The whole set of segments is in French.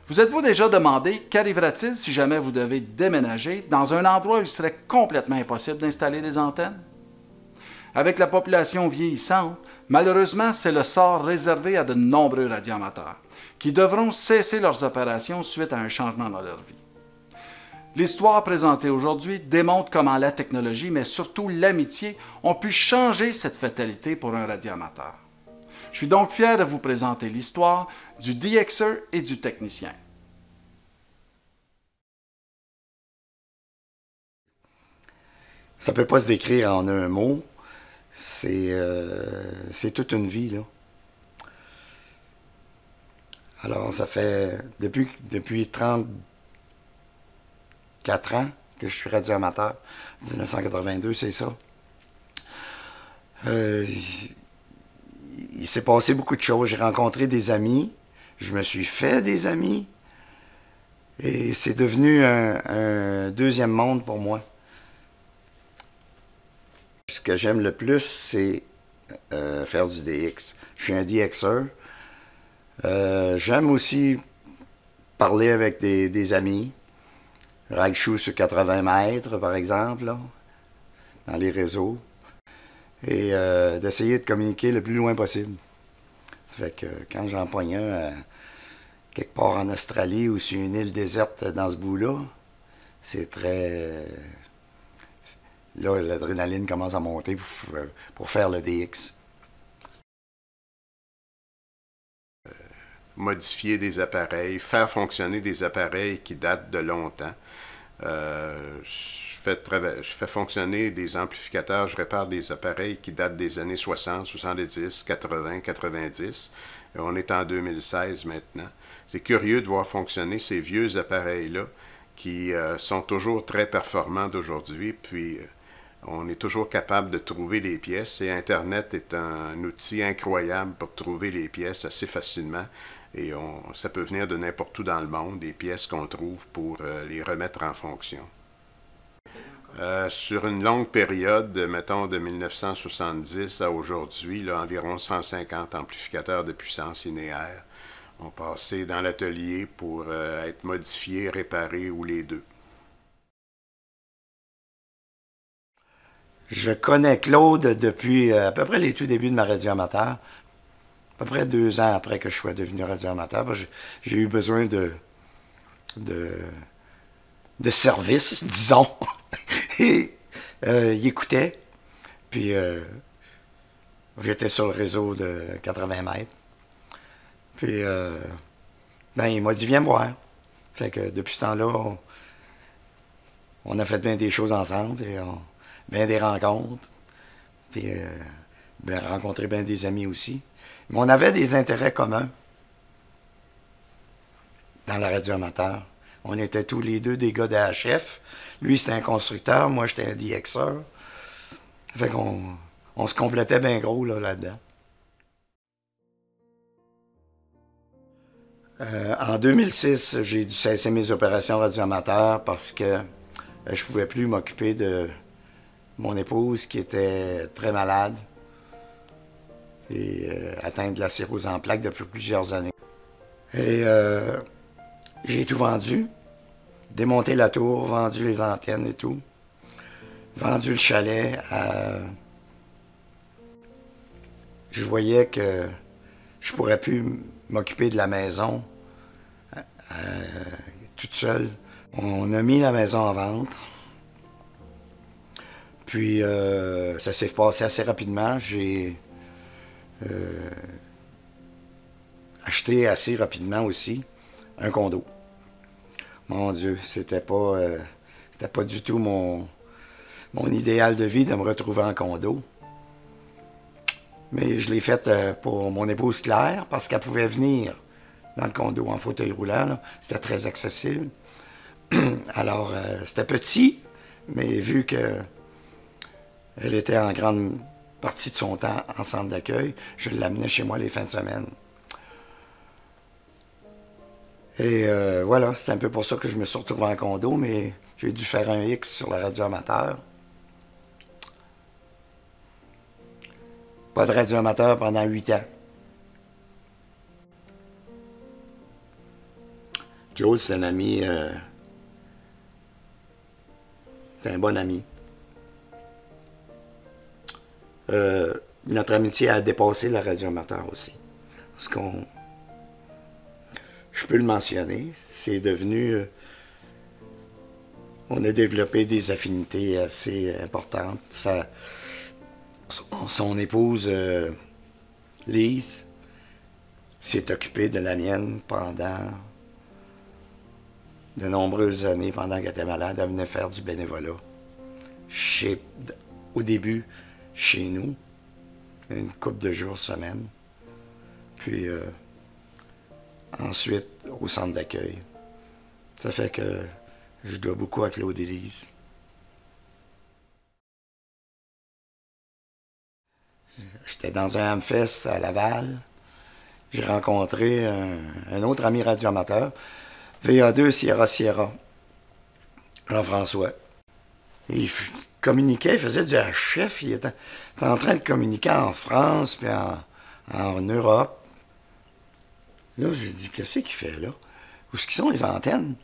Vous êtes-vous déjà demandé qu'arrivera-t-il si jamais vous devez déménager dans un endroit où il serait complètement impossible d'installer des antennes? Avec la population vieillissante, malheureusement, c'est le sort réservé à de nombreux radioamateurs, qui devront cesser leurs opérations suite à un changement dans leur vie. L'histoire présentée aujourd'hui démontre comment la technologie, mais surtout l'amitié, ont pu changer cette fatalité pour un radioamateur. Je suis donc fier de vous présenter l'histoire du DXer et du technicien. Ça peut pas se décrire en un mot. C'est toute une vie, là. Alors, ça fait depuis 34 ans que je suis radioamateur. 1982, c'est ça. Il s'est passé beaucoup de choses. J'ai rencontré des amis. Je me suis fait des amis. Et c'est devenu un deuxième monde pour moi. Ce que j'aime le plus, c'est faire du DX. Je suis un DXer. J'aime aussi parler avec des amis. Ride-shoot sur 80 mètres, par exemple, là, dans les réseaux. Et d'essayer de communiquer le plus loin possible. Ça fait que quand j'en pogne un quelque part en Australie ou sur une île déserte dans ce bout-là, c'est très... Là, l'adrénaline commence à monter pour faire le DX. Modifier des appareils, faire fonctionner des appareils qui datent de longtemps. Je fais fonctionner des amplificateurs, je répare des appareils qui datent des années 60, 70, 80, 90. Et on est en 2016 maintenant. C'est curieux de voir fonctionner ces vieux appareils-là qui sont toujours très performants d'aujourd'hui, puis on est toujours capable de trouver les pièces et Internet est un outil incroyable pour trouver les pièces assez facilement et ça peut venir de n'importe où dans le monde, des pièces qu'on trouve pour les remettre en fonction. Sur une longue période, mettons de 1970 à aujourd'hui, là, environ 150 amplificateurs de puissance linéaire ont passé dans l'atelier pour être modifiés, réparés ou les deux. Je connais Claude depuis à peu près les tout débuts de ma radio amateur. À peu près 2 ans après que je sois devenu radio amateur. J'ai eu besoin de service, disons. Et il écoutait. Puis j'étais sur le réseau de 80 mètres. Puis il m'a dit viens me voir. Fait que depuis ce temps-là, on a fait bien des choses ensemble. Et bien des rencontres. Puis rencontré bien des amis aussi. Mais on avait des intérêts communs dans la radio amateur. On était tous les deux des gars d'AHF. Lui, c'était un constructeur. Moi, j'étais un DXer. Fait qu'on se complétait bien gros là-dedans. En 2006, j'ai dû cesser mes opérations radioamateurs parce que je ne pouvais plus m'occuper de mon épouse qui était très malade et atteinte de la cirrhose en plaques depuis plusieurs années. Et j'ai tout vendu, démonté la tour, vendu les antennes et tout, vendu le chalet. Je voyais que je ne pourrais plus m'occuper de la maison toute seule. On a mis la maison en vente. Puis ça s'est passé assez rapidement. J'ai acheté assez rapidement aussi un condo. Mon Dieu, c'était pas du tout mon idéal de vie de me retrouver en condo. Mais je l'ai fait pour mon épouse Claire parce qu'elle pouvait venir dans le condo en fauteuil roulant. C'était très accessible. Alors, c'était petit, mais vu que elle était en grande partie de son temps en centre d'accueil, je l'amenais chez moi les fins de semaine. Et voilà, c'est un peu pour ça que je me suis retrouvé en condo, mais j'ai dû faire un X sur la radio amateur. Pas de radio amateur pendant 8 ans. Claude, c'est un ami, c'est un bon ami. Notre amitié a dépassé la radio amateur aussi. Parce qu'on, je peux le mentionner, c'est devenu, on a développé des affinités assez importantes. Son épouse, Lise, s'est occupée de la mienne pendant de nombreuses années, pendant qu'elle était malade. Elle venait faire du bénévolat. Au début, chez nous, une couple de jours semaine. Puis ensuite, au centre d'accueil. Ça fait que je dois beaucoup à Claude et Lise. J'étais dans un Hamfest à Laval. J'ai rencontré un autre ami radioamateur, VA2 Sierra Sierra, Jean-François. Il communiquait, il faisait du HF, il était en train de communiquer en France, puis en Europe. Là, j'ai dit, qu'est-ce qu'il fait là? Où est-ce qu'ils sont les antennes?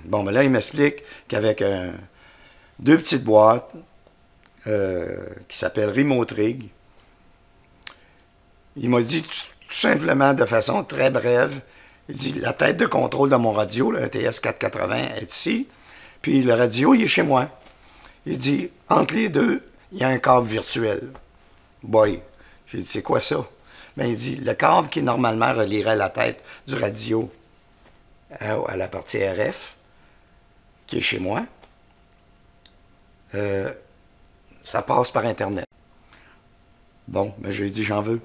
Bon, ben là, il m'explique qu'avec deux petites boîtes qui s'appellent Remote Rig, il m'a dit tout simplement, de façon très brève, il dit, la tête de contrôle de mon radio, le TS 480, est ici, puis le radio, il est chez moi. Il dit, entre les deux, il y a un câble virtuel. Boy, j'ai dit, c'est quoi ça? Ben, il dit, le câble qui normalement relierait la tête du radio à la partie RF, qui est chez moi, ça passe par Internet. Bon, ben j'ai dit, j'en veux.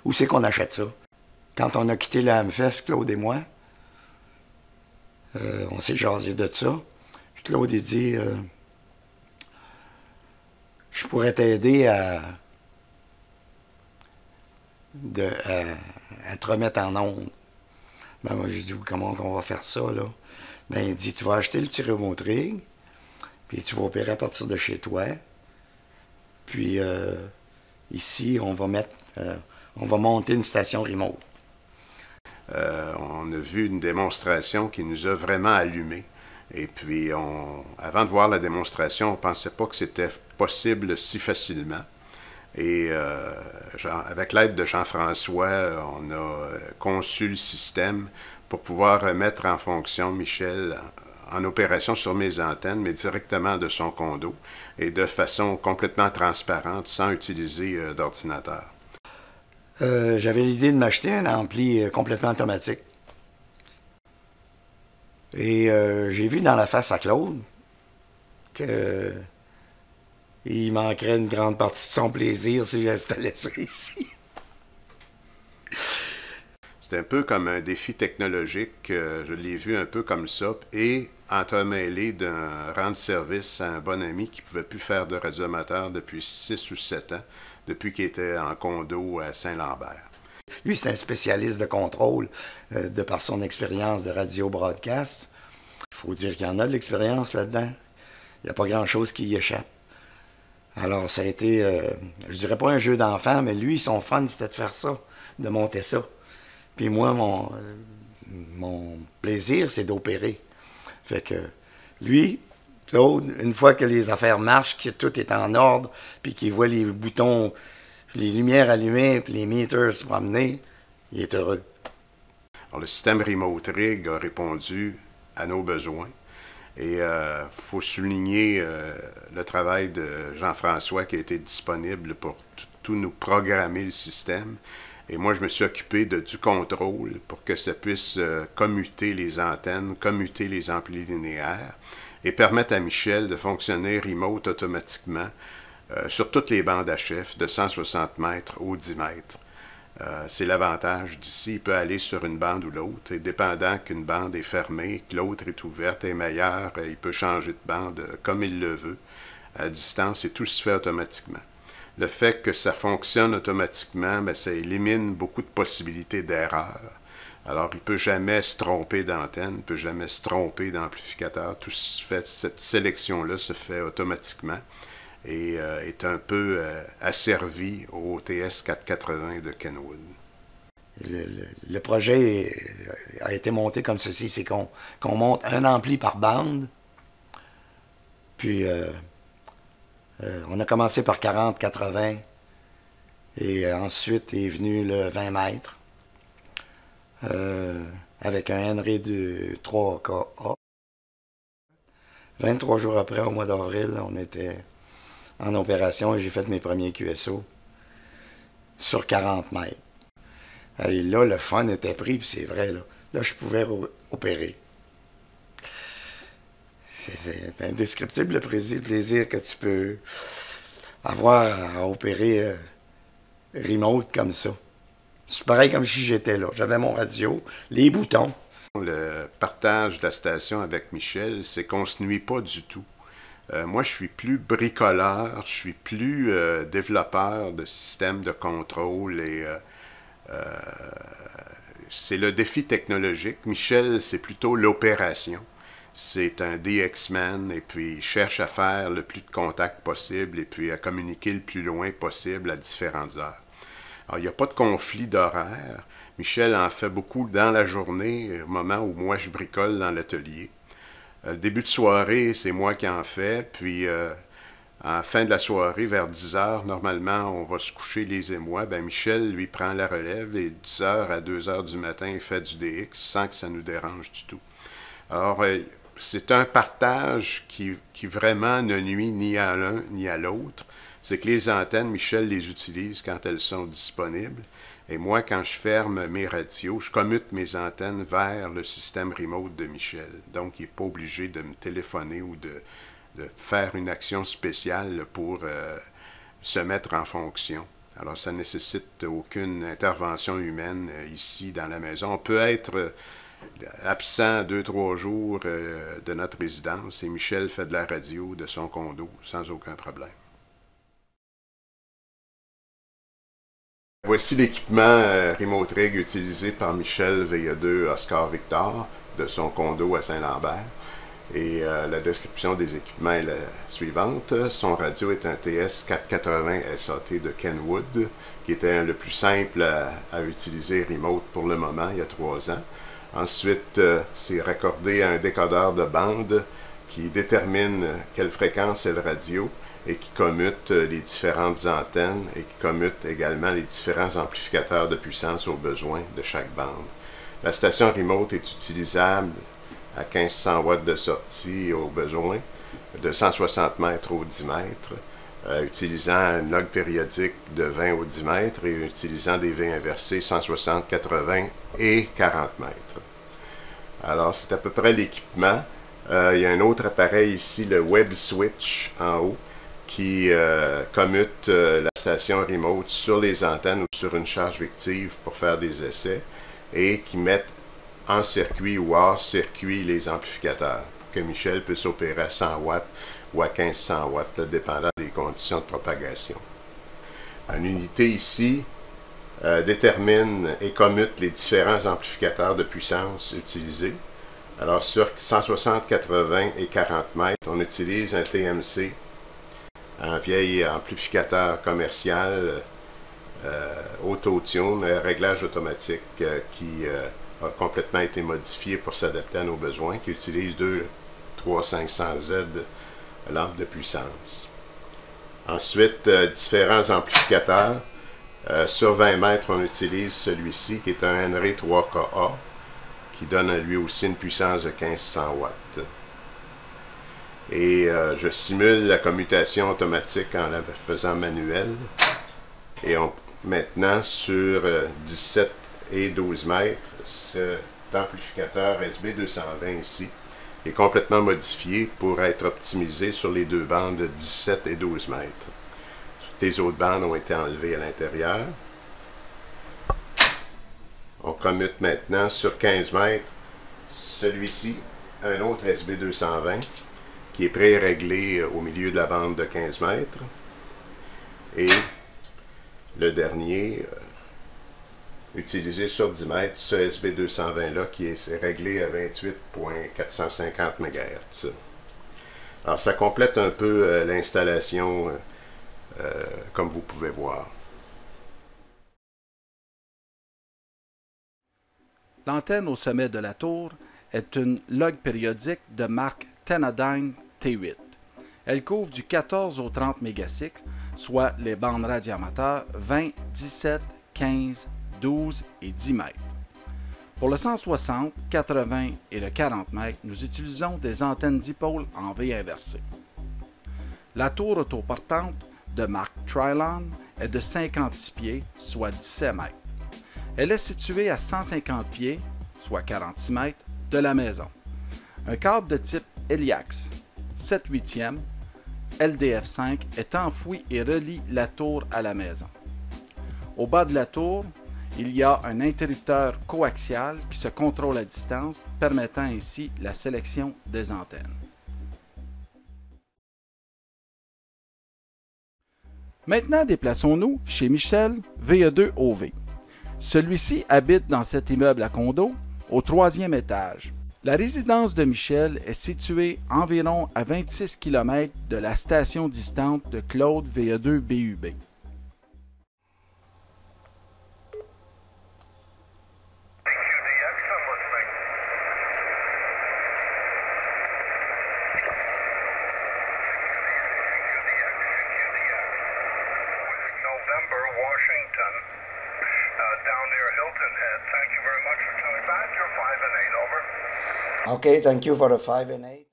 Où c'est qu'on achète ça? Quand on a quitté le Hamfest, Claude et moi, on s'est jasé de ça. Puis Claude, il dit, je pourrais t'aider à te remettre en onde. Ben moi, j'ai dit, comment on va faire ça, là? Ben, il dit, tu vas acheter le petit remote rig, puis tu vas opérer à partir de chez toi. Puis ici, on va monter une station remote. On a vu une démonstration qui nous a vraiment allumés. Et puis, avant de voir la démonstration, on ne pensait pas que c'était possible si facilement. Et avec l'aide de Jean-François, on a conçu le système pour pouvoir mettre en fonction Michel en opération sur mes antennes, mais directement de son condo et de façon complètement transparente, sans utiliser d'ordinateur. J'avais l'idée de m'acheter un ampli complètement automatique. Et j'ai vu dans la face à Claude que il manquerait une grande partie de son plaisir si j'installais ça ici. C'est un peu comme un défi technologique, je l'ai vu un peu comme ça, et entremêlé d'un rendre service à un bon ami qui ne pouvait plus faire de radioamateur depuis 6 ou 7 ans, depuis qu'il était en condo à Saint-Lambert. Lui, c'est un spécialiste de contrôle de par son expérience de radio-broadcast. Il faut dire qu'il y en a de l'expérience là-dedans. Il n'y a pas grand-chose qui y échappe. Alors, ça a été, je dirais pas un jeu d'enfant, mais lui, son fun, c'était de faire ça, de monter ça. Puis moi, mon plaisir, c'est d'opérer. Fait que lui, Claude, une fois que les affaires marchent, que tout est en ordre, puis qu'il voit les boutons, les lumières allumées, puis les meters se promener, il est heureux. Alors, le système Remote Rig a répondu à nos besoins. Et il faut souligner le travail de Jean-François qui a été disponible pour tout nous programmer le système. Et moi, je me suis occupé du contrôle pour que ça puisse commuter les antennes, commuter les amplis linéaires et permettre à Michel de fonctionner remote automatiquement sur toutes les bandes HF de 160 mètres au 10 mètres. C'est l'avantage d'ici, il peut aller sur une bande ou l'autre, et dépendant qu'une bande est fermée, que l'autre est ouverte, est meilleure, il peut changer de bande comme il le veut, à distance, et tout se fait automatiquement. Le fait que ça fonctionne automatiquement, bien, ça élimine beaucoup de possibilités d'erreur. Alors, il ne peut jamais se tromper d'antenne, il ne peut jamais se tromper d'amplificateur. Tout se fait, cette sélection-là se fait automatiquement et est un peu asservi au TS 480 de Kenwood. Le projet a été monté comme ceci, c'est qu'on monte un ampli par bande, puis on a commencé par 40-80, et ensuite est venu le 20 mètres, avec un Henry de 3KA. 23 jours après, au mois d'avril, on était en opération et j'ai fait mes premiers QSO sur 40 mètres. Et là, le fun était pris, puis c'est vrai, là je pouvais opérer. C'est indescriptible le plaisir que tu peux avoir à opérer remote comme ça. C'est pareil comme si j'étais là. J'avais mon radio, les boutons. Le partage de la station avec Michel, c'est qu'on ne se nuit pas du tout. Moi, je suis plus bricoleur, je suis plus développeur de systèmes de contrôle et c'est le défi technologique. Michel, c'est plutôt l'opération. C'est un DX-Man et puis il cherche à faire le plus de contacts possible et puis à communiquer le plus loin possible à différentes heures. Alors, il n'y a pas de conflit d'horaire. Michel en fait beaucoup dans la journée, au moment où moi je bricole dans l'atelier. Le début de soirée, c'est moi qui en fais, puis à la fin de la soirée, vers 10 heures, normalement, on va se coucher, Lise et moi. Ben, Michel, lui, prend la relève et 10 heures à 2 heures du matin, il fait du DX sans que ça nous dérange du tout. Alors, c'est un partage qui vraiment ne nuit ni à l'un ni à l'autre. C'est que les antennes, Michel les utilise quand elles sont disponibles. Et moi, quand je ferme mes radios, je commute mes antennes vers le système remote de Michel. Donc, il n'est pas obligé de me téléphoner ou de faire une action spéciale pour se mettre en fonction. Alors, ça ne nécessite aucune intervention humaine ici dans la maison. On peut être absent 2-3 jours de notre résidence et Michel fait de la radio de son condo sans aucun problème. Voici l'équipement Remote Rig utilisé par Michel VA2 Oscar Victor de son condo à Saint-Lambert. Et la description des équipements est la suivante. Son radio est un TS480 SAT de Kenwood, qui était le plus simple à utiliser remote pour le moment, il y a 3 ans. Ensuite, c'est raccordé à un décodeur de bande qui détermine quelle fréquence est le radio et qui commute les différentes antennes et qui commute également les différents amplificateurs de puissance aux besoins de chaque bande. La station remote est utilisable à 1500 watts de sortie aux besoins, de 160 mètres au 10 mètres, utilisant un log périodique de 20 au 10 mètres et utilisant des V inversés 160, 80 et 40 mètres. Alors, c'est à peu près l'équipement. Il y a un autre appareil ici, le Web Switch en haut, qui commute la station remote sur les antennes ou sur une charge fictive pour faire des essais et qui met en circuit ou hors circuit les amplificateurs pour que Michel puisse opérer à 100 watts ou à 1500 watts, là, dépendant des conditions de propagation. Une unité ici détermine et commute les différents amplificateurs de puissance utilisés. Alors sur 160, 80 et 40 mètres, on utilise un TMC, un vieil amplificateur commercial auto-tune, réglage automatique qui a complètement été modifié pour s'adapter à nos besoins, qui utilise 2 3500Z lampes de puissance. Ensuite, différents amplificateurs. Sur 20 mètres, on utilise celui-ci qui est un Henry 3KA qui donne lui aussi une puissance de 1500 watts. Et je simule la commutation automatique en la faisant manuelle. Et maintenant, sur 17 et 12 mètres, cet amplificateur SB220 ici est complètement modifié pour être optimisé sur les 2 bandes de 17 et 12 mètres. Toutes les autres bandes ont été enlevées à l'intérieur. On commute maintenant sur 15 mètres celui-ci, un autre SB220 qui est pré-réglé au milieu de la bande de 15 mètres. Et le dernier, utilisé sur 10 mètres, ce SB220-là qui est réglé à 28.450 MHz. Alors ça complète un peu l'installation comme vous pouvez voir. L'antenne au sommet de la tour est une log périodique de marque Tennadyne T8. Elle couvre du 14 au 30 MHz, soit les bandes radioamateurs 20, 17, 15, 12 et 10 mètres. Pour le 160, 80 et le 40 mètres, nous utilisons des antennes dipôles en V inversé. La tour autoportante de marque Trilon est de 56 pieds, soit 17 mètres. Elle est située à 150 pieds, soit 46 mètres, de la maison. Un câble de type Heliax 7/8e LDF5 est enfoui et relie la tour à la maison. Au bas de la tour, il y a un interrupteur coaxial qui se contrôle à distance, permettant ainsi la sélection des antennes. Maintenant, déplaçons-nous chez Michel, VE2OV. Celui-ci habite dans cet immeuble à condo, au 3e étage. La résidence de Michel est située environ à 26 km de la station distante de Claude VE2BUB. Washington, down near Hilton Head. Thank you very much for coming back. You're 5 and 8, over. Okay, thank you for the 5 and 8.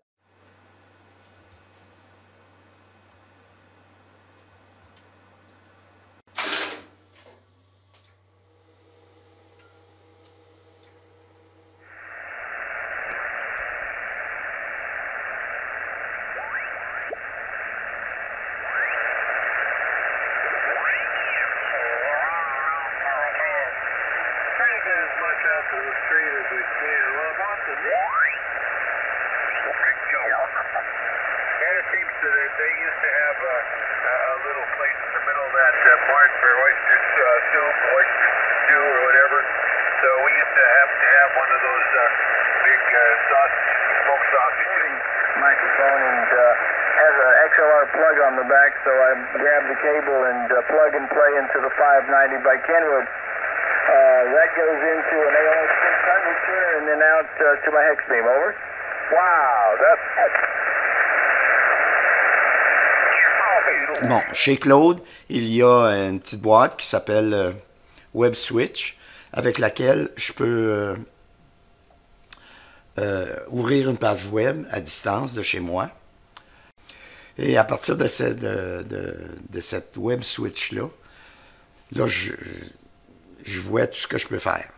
As much out to the street as we can. Well, Boston. And it seems that they used to have a little place in the middle of that park for oyster soup, oyster stew, or whatever. So we used to have one of those big smoked sausage microphone, and has an XLR plug on the back. So I grab the cable and plug and play into the 590 by Kenwood. That goes into an AOS 600 tuner and then out to my hex beam, over. Wow, that's... Bon, chez Claude, il y a une petite boîte qui s'appelle Web Switch, avec laquelle je peux ouvrir une page web à distance de chez moi. Et à partir de cette Web Switch-là, je vois tout ce que je peux faire.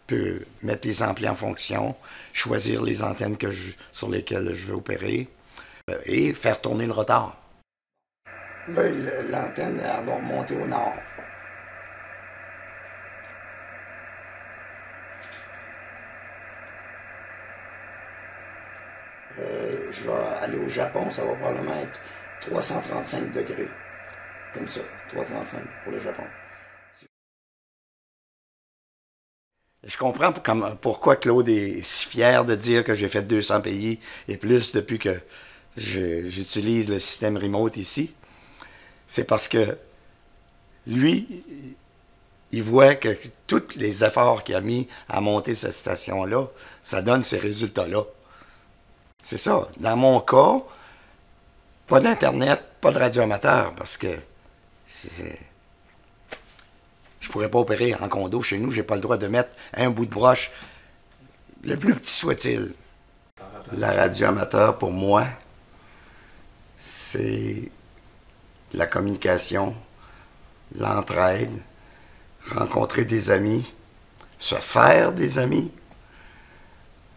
Je peux mettre les amplis en fonction, choisir les antennes sur lesquelles je veux opérer et faire tourner le rotor. Là, l'antenne va remonter au nord. Je vais aller au Japon, ça va probablement être 335 degrés. Comme ça, 335 pour le Japon. Je comprends pourquoi Claude est si fier de dire que j'ai fait 200 pays et plus depuis que j'utilise le système remote ici. C'est parce que lui, il voit que tous les efforts qu'il a mis à monter cette station-là, ça donne ces résultats-là. C'est ça. Dans mon cas, pas d'Internet, pas de radioamateur, parce que je pourrais pas opérer en condo chez nous. J'ai pas le droit de mettre un bout de broche, le plus petit soit-il. La radioamateur, pour moi, c'est la communication, l'entraide, rencontrer des amis, se faire des amis.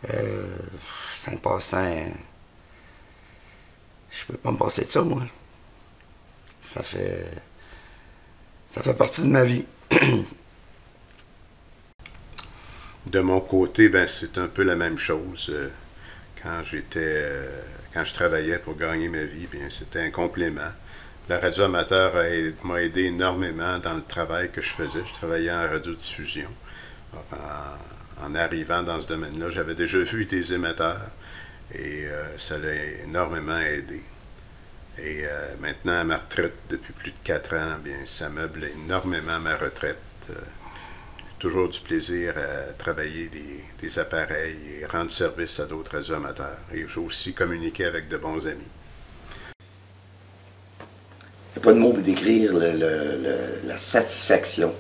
C'est un passe-temps. Je peux pas me passer de ça, moi. Ça fait partie de ma vie. De mon côté, ben, c'est un peu la même chose. Quand je travaillais pour gagner ma vie, bien, c'était un complément. La radio amateur m'a aidé énormément dans le travail que je faisais. Je travaillais en radiodiffusion. En arrivant dans ce domaine-là, j'avais déjà vu des émetteurs et ça l'a énormément aidé. Et maintenant, à ma retraite, depuis plus de 4 ans, bien, ça meuble énormément ma retraite. toujours du plaisir à travailler des appareils et rendre service à d'autres radioamateurs. Et j'ai aussi communiqué avec de bons amis. Il n'y a pas de mots pour décrire la satisfaction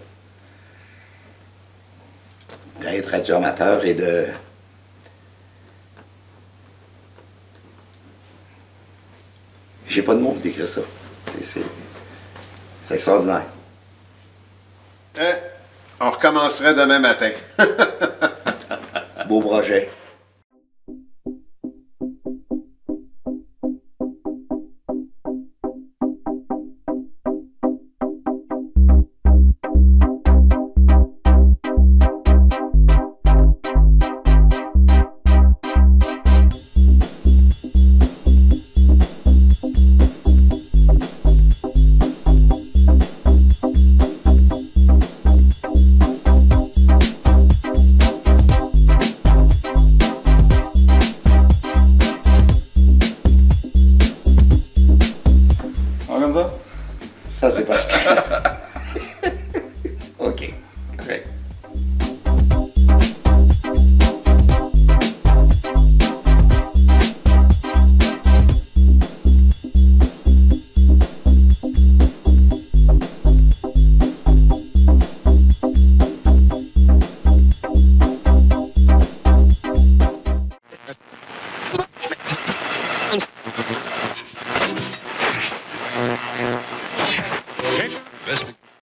d'être radioamateur et de... J'ai pas de mots pour décrire ça. C'est extraordinaire. On recommencerait demain matin. Beau projet.